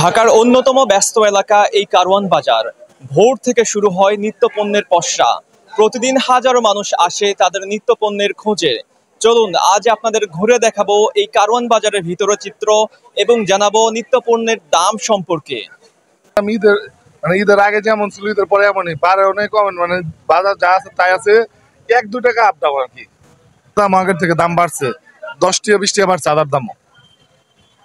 ঢাকার অন্যতম ব্যস্ত এলাকা এই কারওয়ান বাজার। ভোর থেকে শুরু হয় নিত্যপণ্যের পসরা। প্রতিদিন হাজারো মানুষ আসে তাদের নিত্যপণ্যের খোঁজে। চলুন আজ আপনাদের ঘুরে দেখাবো এই কারওয়ান বাজারের ভিতরের চিত্র এবং জানাবো নিত্যপণ্যের দাম সম্পর্কে। ঈদের আগে যেমন ছিল ঈদের পরে এমনই বারে অনেক কম, বাজার যা আছে তাই আছে, 1-2 টাকা আপ ডাউন আর কি। দাম আগের থেকে দাম বাড়ছে, 10 টাকা 20 টাকা বাড়ছে আদার দামও।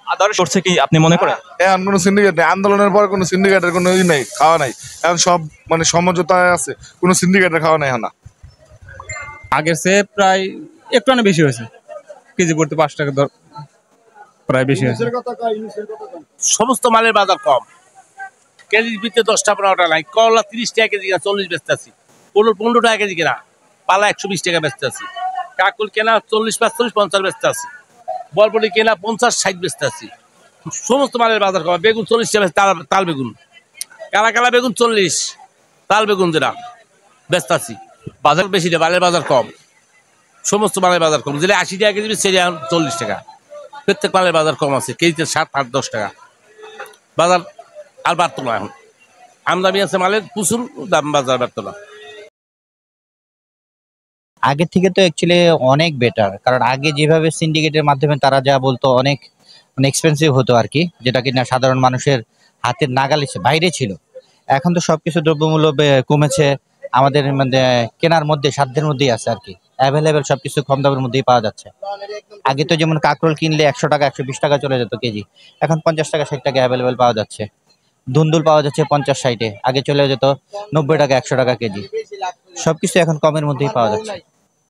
আদার করছে কি আপনি মনে করেন? এখন কোনো সিন্ডিকেট নেই, আন্দোলনের পর কোনো সিন্ডিকেটের কোনো নেই, খাওয়া নাই। এখন সব সমঝোতায় আছে, কোনো সিন্ডিকেটের খাওয়া নাই। এখন আগের চেয়ে প্রায় একটু বেশি হয়েছে, কেজি পড়তে 5 টাকা দর প্রায় বেশি হয়েছে। সমস্ত মালের বাজার কম, কেজির ভিতরে 10-15টা নাই। করলা 30 টাকা কেজি কিনা 40 বেচতে আছি, 15 টাকা কেজি কিনা, পালা 120 টাকা বেচতে আছি। কাকুল কেনা 40-45-50 বেচতে আছি, বরবটি কেনা 50-60 বেচতে আছি। সমস্ত মালের বাজার কম। বেগুন 40 টাকা, তাল বেগুন, কালা কালা বেগুন 40, তাল বেগুন যেটা বেচতে আছি। বাজার বেশি না, মালের বাজার কম, সমস্ত মালের বাজার কম। যেটা 80 টাকা কেজি সেটা 40 টাকা। প্রত্যেক মালের বাজার কম আছে, কেজিতে 7-8-10 টাকা। বাজার আর বাড়তো না, এখন আমদানি আছে মালের প্রচুর, দাম বাজার বাড়তো না। আগের থেকে তো অ্যাকচুয়ালি অনেক বেটার, কারণ আগে যেভাবে সিন্ডিকেটের মাধ্যমে তারা যা বলতো অনেক এক্সপেন্সিভ হতো আর কি, যেটা কিনা সাধারণ মানুষের হাতের নাগালে বাইরে ছিল। এখন তো সবকিছু দ্রব্যমূল্য কমেছে, আমাদের মানে কেনার মধ্যে সাধ্যের মধ্যেই আছে আর কি, অ্যাভেলেবেল সবকিছু কম দামের মধ্যেই পাওয়া যাচ্ছে। আগে তো যেমন কাঁকরোল কিনলে 100 টাকা 120 টাকা চলে যেত কেজি, এখন 50 টাকা 60 টাকা অ্যাভেলেবেল পাওয়া যাচ্ছে। ধুন্দুল পাওয়া যাচ্ছে 50-60-এ, আগে চলে যেত 90 টাকা 100 টাকা কেজি। সবকিছু এখন কমের মধ্যেই পাওয়া যাচ্ছে।